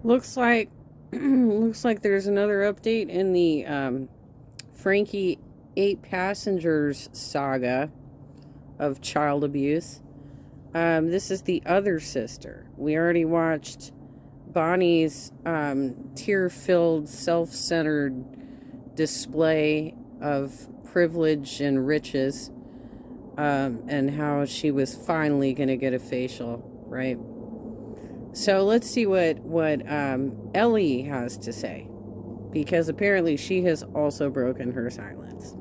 Looks like looks like there's another update in the Frankie 8 Passengers saga of child abuse. This is the other sister. We already watched Bonnie's tear-filled, self-centered display of privilege and riches, and how she was finally going to get a facial, right? So let's see what Ellie has to say, because apparently she has also broken her silence.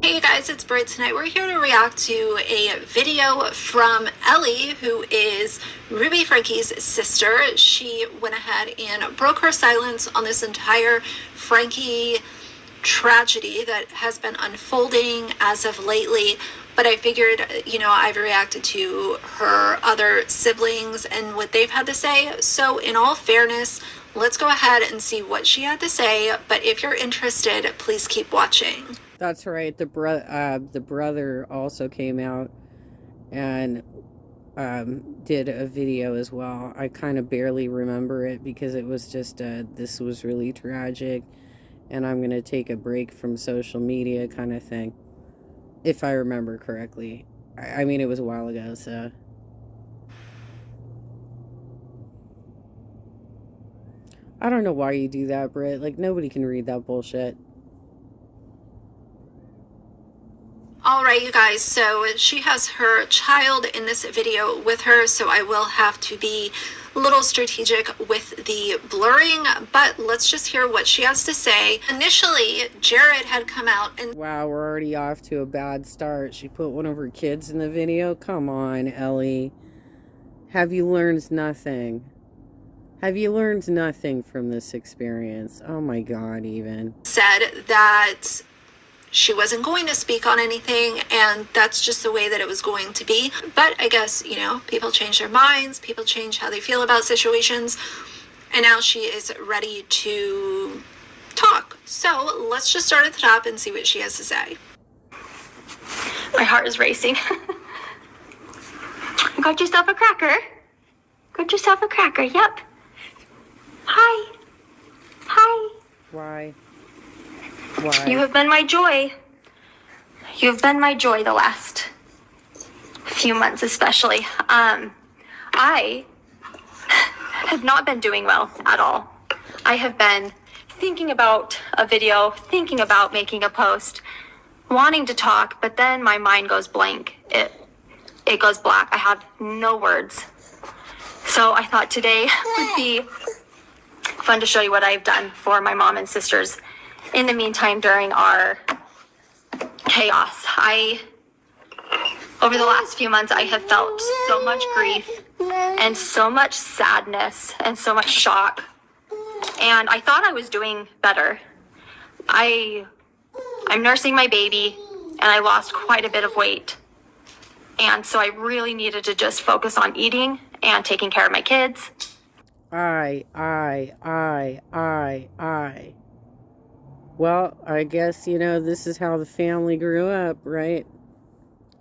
Hey guys, it's Brit. Tonight we're here to react to a video from Ellie, who is Ruby Franke's sister. She went ahead and broke her silence on this entire Franke tragedy that has been unfolding as of lately. But I figured, I've reacted to her other siblings and what they've had to say. So in all fairness, let's go ahead and see what she had to say. But if you're interested, please keep watching. That's right. The brother also came out and did a video as well. I kind of barely remember it because it was just this was really tragic, and I'm gonna take a break from social media kind of thing, if I remember correctly. I mean, it was a while ago, so. I don't know why you do that, Britt. Like, nobody can read that bullshit. All right, you guys, so she has her child in this video with her, so I will have to be a little strategic with the blurring, but let's just hear what she has to say. Initially, Jared had come out and... Wow, we're already off to a bad start. She put one of her kids in the video? Come on, Ellie. Have you learned nothing? Have you learned nothing from this experience? Oh my God, even. Said that she wasn't going to speak on anything, and that's just the way that it was going to be. But I guess, people change their minds, people change how they feel about situations, and now she is ready to talk. So let's just start at the top and see what she has to say. My heart is racing. Got yourself a cracker? Got yourself a cracker, yep. Hi. Hi. Why? You have been my joy. You have been my joy the last few months, especially. I have not been doing well at all. I have been thinking about a video, thinking about making a post, wanting to talk, but then my mind goes blank. It goes black. I have no words. So I thought today would be fun to show you what I've done for my mom and sisters in the meantime during our chaos. Over the last few months, I have felt so much grief and so much sadness and so much shock. And I thought I was doing better. I'm nursing my baby, and I lost quite a bit of weight. And so I really needed to just focus on eating and taking care of my kids. Well, I guess, this is how the family grew up, right?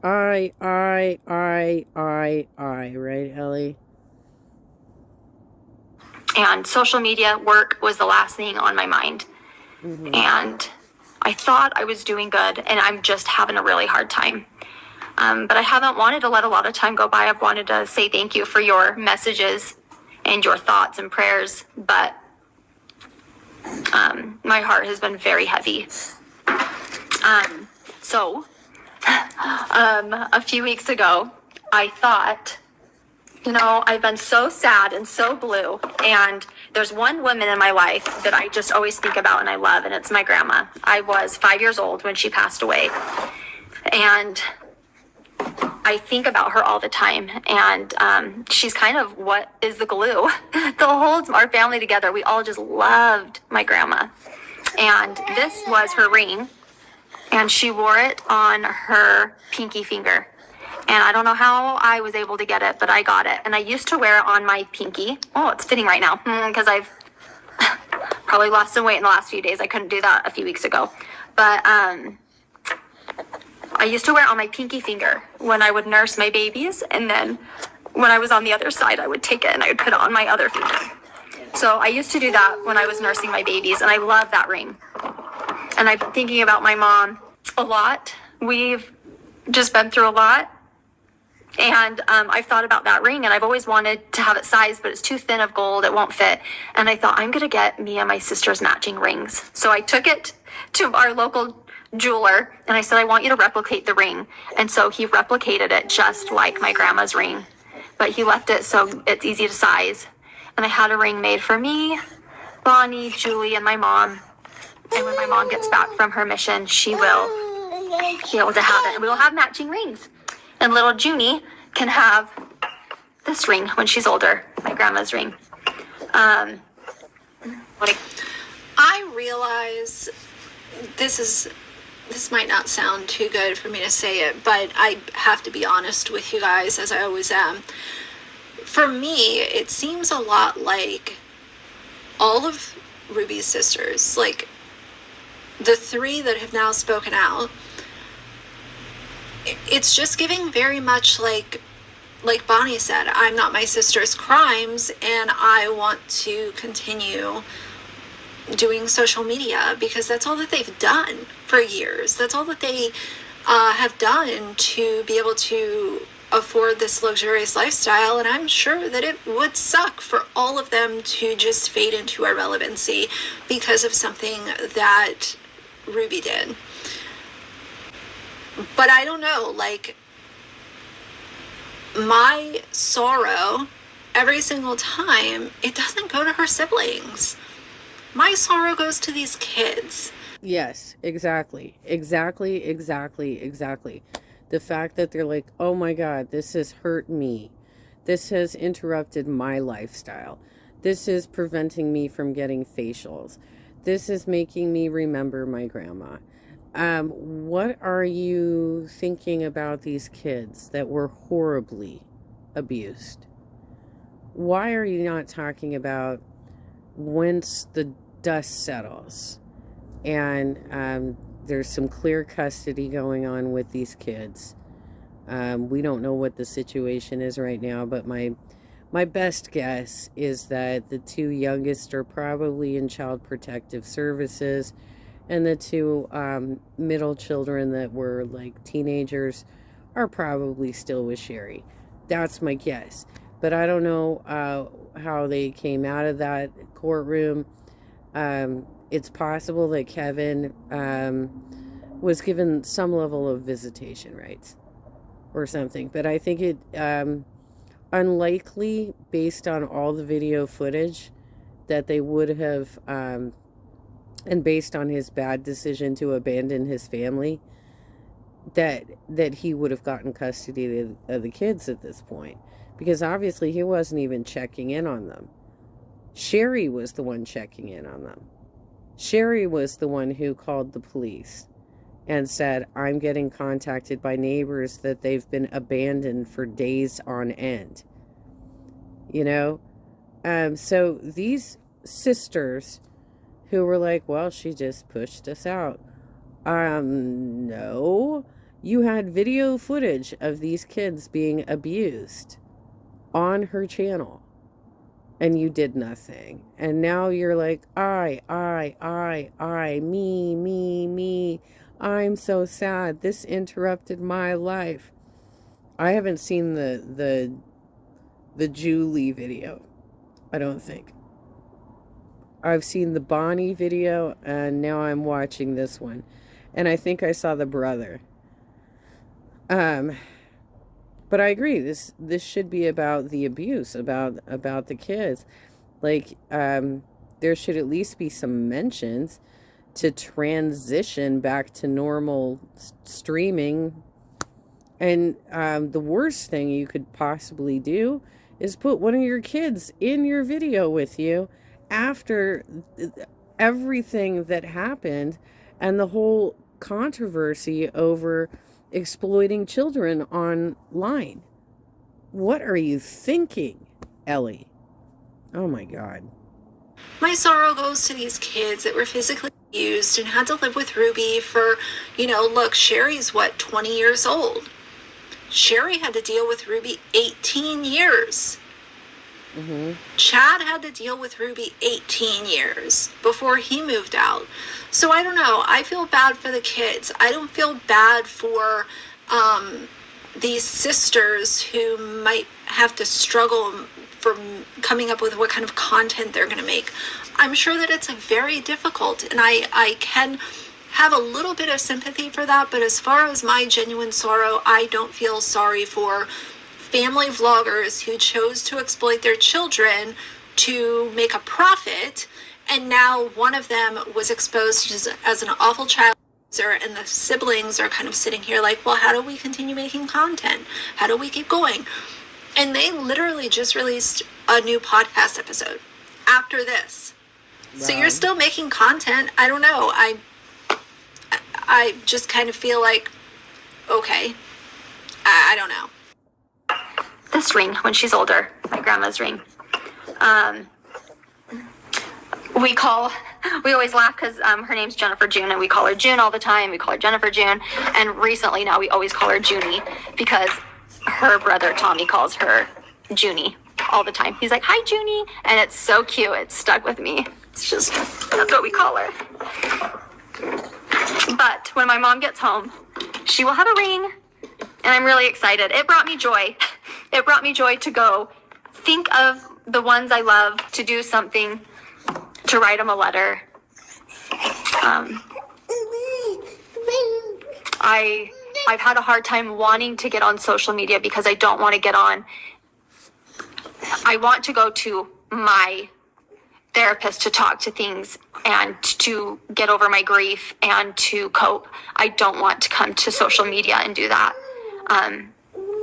Right, Ellie? And social media work was the last thing on my mind. Mm-hmm. And I thought I was doing good, and I'm just having a really hard time. But I haven't wanted to let a lot of time go by. I've wanted to say thank you for your messages and your thoughts and prayers, but my heart has been very heavy. So a few weeks ago, I thought, I've been so sad and so blue, and there's one woman in my life that I just always think about and I love, and it's my grandma. I was 5 years old when she passed away, and I think about her all the time, and she's kind of what is the glue that holds our family together. We all just loved my grandma, and this was her ring, and she wore it on her pinky finger, and I don't know how I was able to get it, but I got it, and I used to wear it on my pinky. Oh, it's fitting right now, because I've probably lost some weight in the last few days. I couldn't do that a few weeks ago, but I used to wear it on my pinky finger when I would nurse my babies, and then when I was on the other side, I would take it and I would put it on my other finger. So I used to do that when I was nursing my babies, and I love that ring. And I've been thinking about my mom a lot. We've just been through a lot. And I've thought about that ring, and I've always wanted to have it sized, but it's too thin of gold. It won't fit. And I thought, I'm going to get me and my sister's matching rings. So I took it to our local jeweler, and I said, I want you to replicate the ring. And so he replicated it just like my grandma's ring. But he left it so it's easy to size. And I had a ring made for me, Bonnie, Julie, and my mom. And when my mom gets back from her mission, she will be able to have it. And we will have matching rings. And little Junie can have this ring when she's older, my grandma's ring. I realize this might not sound too good for me to say it, but I have to be honest with you guys, as I always am. For me, it seems a lot like all of Ruby's sisters, like the three that have now spoken out. It's just giving very much like Bonnie said, I'm not my sister's crimes, and I want to continue doing social media because that's all that they've done for years. That's all that they have done to be able to afford this luxurious lifestyle. And I'm sure that it would suck for all of them to just fade into irrelevancy because of something that Ruby did. But I don't know, like, my sorrow every single time, it doesn't go to her siblings. My sorrow goes to these kids. Yes, exactly. The fact that they're like, oh my God, this has hurt me. This has interrupted my lifestyle. This is preventing me from getting facials. This is making me remember my grandma. What are you thinking about these kids that were horribly abused? Why are you not talking about once the dust settles and there's some clear custody going on with these kids? We don't know what the situation is right now, but my best guess is that the two youngest are probably in Child Protective Services, and the two middle children that were like teenagers are probably still with Sherry. That's my guess. But I don't know how they came out of that courtroom. It's possible that Kevin was given some level of visitation rights or something. But I think it unlikely, based on all the video footage, that they would have... and based on his bad decision to abandon his family, that he would have gotten custody of the kids at this point. Because obviously he wasn't even checking in on them. Sherry was the one checking in on them. Sherry was the one who called the police and said, I'm getting contacted by neighbors that they've been abandoned for days on end. You know? So these sisters... who were like, well, she just pushed us out. No. You had video footage of these kids being abused on her channel. And you did nothing. And now you're like, I, me. I'm so sad. This interrupted my life. I haven't seen the Julie video. I don't think. I've seen the Bonnie video, and now I'm watching this one. And I think I saw the brother. But I agree, this should be about the abuse, about the kids. Like, there should at least be some mentions to transition back to normal streaming. And the worst thing you could possibly do is put one of your kids in your video with you after everything that happened and the whole controversy over exploiting children online. What are you thinking, Ellie? Oh my God. My sorrow goes to these kids that were physically abused and had to live with Ruby for, look, Sherry's 20 years old. Sherry had to deal with Ruby 18 years. Mm-hmm. Chad had to deal with Ruby 18 years before he moved out. So I don't know. I feel bad for the kids. I don't feel bad for these sisters who might have to struggle for coming up with what kind of content they're going to make. I'm sure that it's very difficult, and I can have a little bit of sympathy for that, but as far as my genuine sorrow, I don't feel sorry for family vloggers who chose to exploit their children to make a profit, and now one of them was exposed as an awful child abuser, and the siblings are kind of sitting here like, well, how do we continue making content? How do we keep going? And they literally just released a new podcast episode after this. Wow. So you're still making content. I don't know. I just kind of feel like, okay, I don't know. This ring, when she's older, my grandma's ring. We always laugh because her name's Jennifer June, and we call her June all the time. We call her Jennifer June, and recently now we always call her Junie because her brother Tommy calls her Junie all the time. He's like, hi, Junie, and it's so cute. It's stuck with me. It's just, that's what we call her. But when my mom gets home, she will have a ring, and I'm really excited. It brought me joy. It brought me joy to go think of the ones I love, to do something, to write them a letter. I've had a hard time wanting to get on social media because I don't want to get on. I want to go to my therapist to talk to things and to get over my grief and to cope. I don't want to come to social media and do that.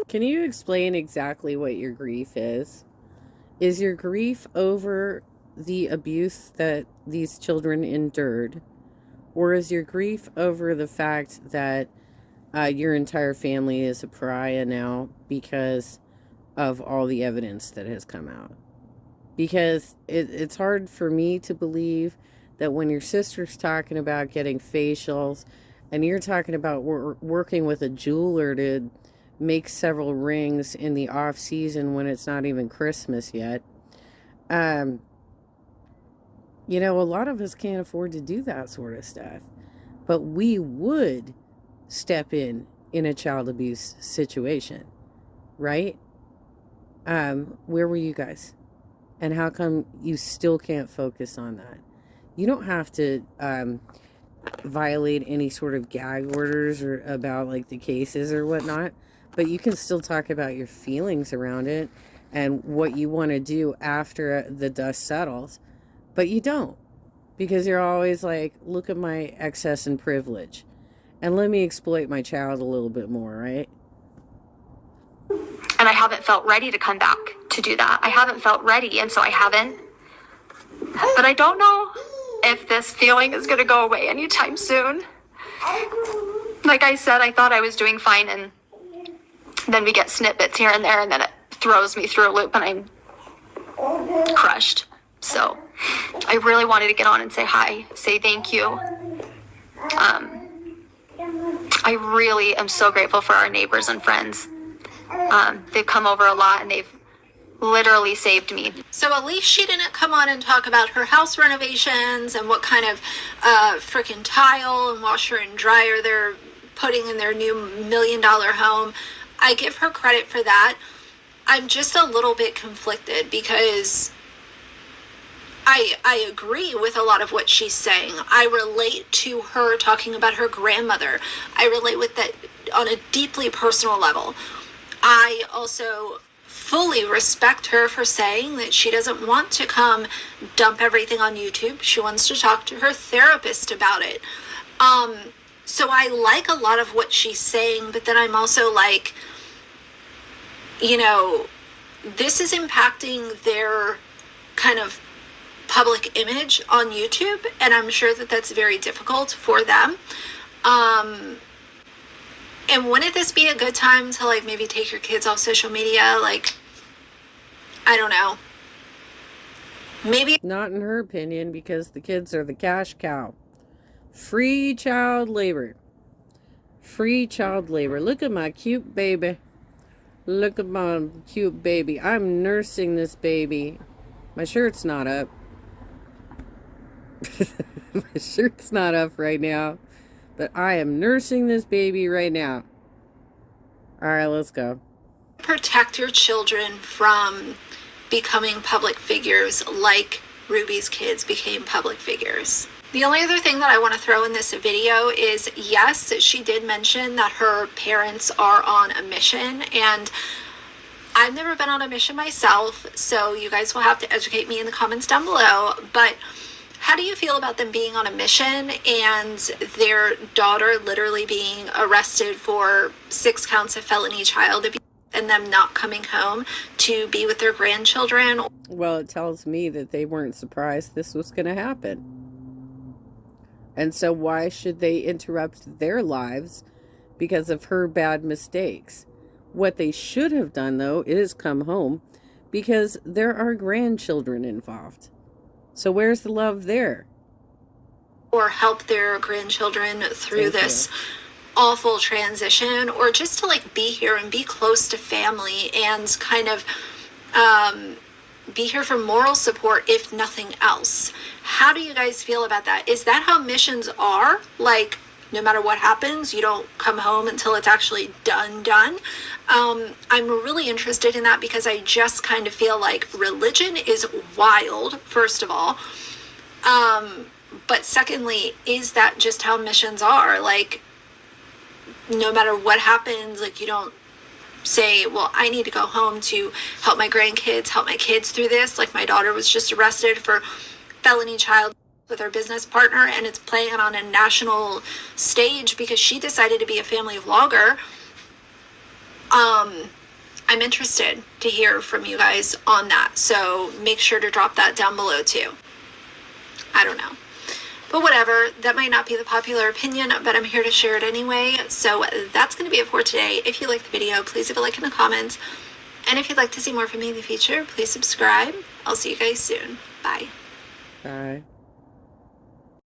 Can you explain exactly what your grief is? Is your grief over the abuse that these children endured? Or is your grief over the fact that your entire family is a pariah now because of all the evidence that has come out? Because it's hard for me to believe that when your sister's talking about getting facials and you're talking about working with a jeweler to make several rings in the off season when it's not even Christmas yet, a lot of us can't afford to do that sort of stuff. But we would step in a child abuse situation, right? Where were you guys? And how come you still can't focus on that? You don't have to violate any sort of gag orders or about like the cases or whatnot, but you can still talk about your feelings around it and what you want to do after the dust settles. But you don't, because you're always like, look at my excess and privilege and let me exploit my child a little bit more, right? And I haven't felt ready to come back to do that. I haven't felt ready, and so I haven't. But I don't know if this feeling is going to go away anytime soon. Like I said, I thought I was doing fine, and then we get snippets here and there, and then it throws me through a loop, and I'm crushed. So I really wanted to get on and say hi, say thank you. I really am so grateful for our neighbors and friends. They've come over a lot, and they've literally saved me. So at least she didn't come on and talk about her house renovations and what kind of freaking tile and washer and dryer they're putting in their new $1 million home. I give her credit for that. I'm just a little bit conflicted because I agree with a lot of what she's saying. I relate to her talking about her grandmother. I relate with that on a deeply personal level. I also fully respect her for saying that she doesn't want to come dump everything on YouTube. She wants to talk to her therapist about it. So I like a lot of what she's saying, but then I'm also like, this is impacting their kind of public image on YouTube, and I'm sure that that's very difficult for them. And wouldn't this be a good time to like maybe take your kids off social media? Like, I don't know. Maybe not in her opinion, because the kids are the cash cow. Free child labor. Free child labor. Look at my cute baby. Look at my cute baby. I'm nursing this baby. My shirt's not up. My shirt's not up right now. But I am nursing this baby right now. Alright, let's go. Protect your children from becoming public figures like Ruby's kids became public figures. The only other thing that I want to throw in this video is, yes, she did mention that her parents are on a mission, and I've never been on a mission myself, so you guys will have to educate me in the comments down below. But how do you feel about them being on a mission and their daughter literally being arrested for 6 counts of felony child abuse and them not coming home to be with their grandchildren? Well, it tells me that they weren't surprised this was going to happen. And so why should they interrupt their lives because of her bad mistakes? What they should have done, though, is come home, because there are grandchildren involved. So where's the love there? Or help their grandchildren through this awful transition, or just to like be here and be close to family and kind of be here for moral support, if nothing else. How do you guys feel about that? Is that how missions are? Like, no matter what happens, you don't come home until it's actually done. I'm really interested in that, because I just kind of feel like religion is wild, first of all. But secondly, is that just how missions are? Like, no matter what happens, like, you don't say, well, I need to go home to help my grandkids, help my kids through this. Like, my daughter was just arrested for felony child with her business partner, and it's playing on a national stage because she decided to be a family vlogger. I'm interested to hear from you guys on that, so make sure to drop that down below too. I don't know, but whatever, that might not be the popular opinion, but I'm here to share it anyway. So that's going to be it for today. If you like the video, please leave a like in the comments, and if you'd like to see more from me in the future, please subscribe. I'll see you guys soon. Bye. Bye.